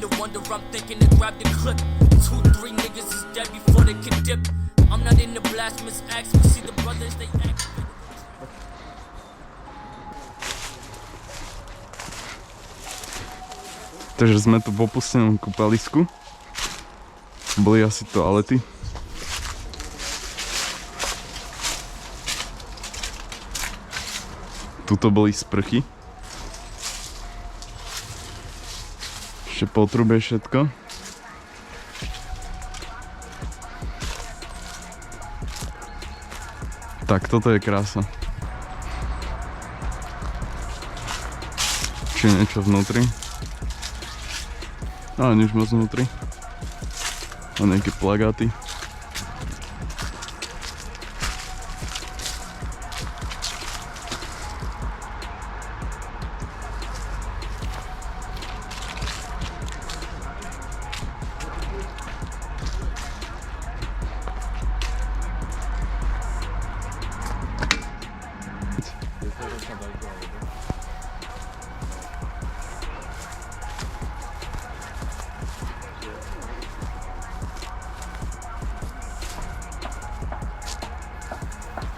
the wonder, I'm thinking to grab the clip. 2, 3 niggas is dead before they can dip. I'm not in the blasphemous acts, we see the brothers, they act. Takže sme tu v opustenom kúpalisku. Boli asi toalety. Tuto boli sprchy. Ešte potrubie všetko. Tak toto je krása. Či niečo vnútri. Ale nič moc vnútri. A nejaké plagáty.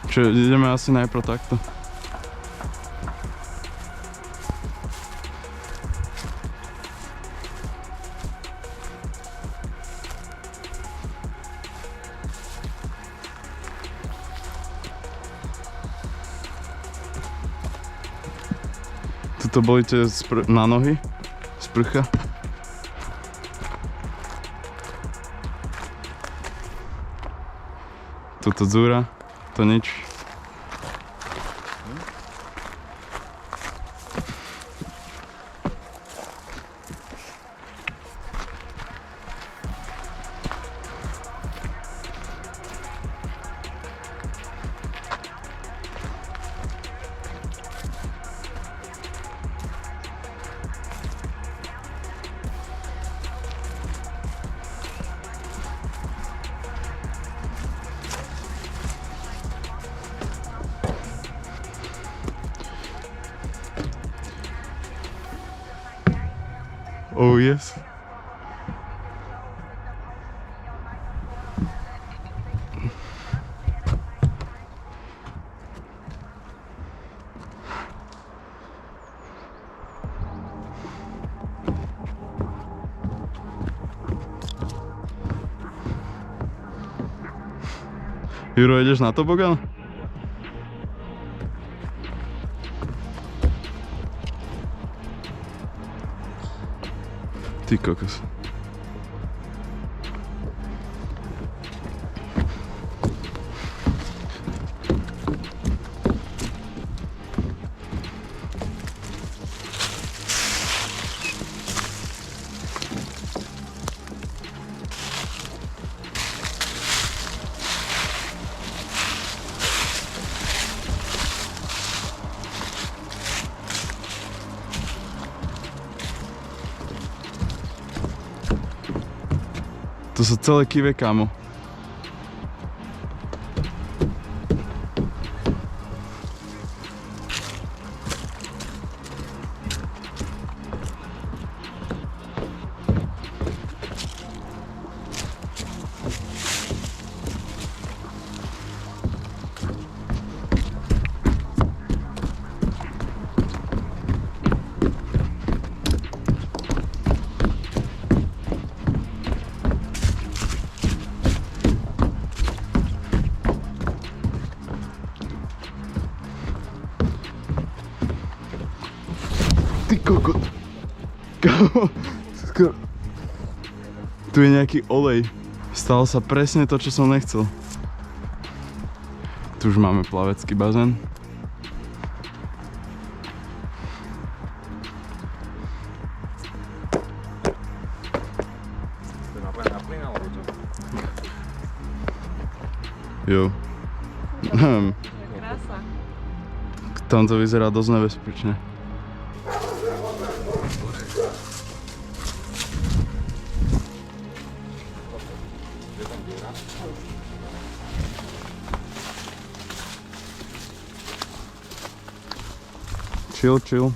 Čo, ideme asi najprv takto. Tuto boli tie na nohy, sprcha. Tuto dzúra, to nič. Oh yes. Juro, ideš na tobogán? Ty kokos. To sú celé kive, kámo. Ty kokot. Kámo, skoro... Tu je nejaký olej. Stalo sa presne to, čo som nechcel. Tu už máme plavecký bazén. Jo. Krása. Tam to vyzerá dosť nebezpečne. Chill, chill.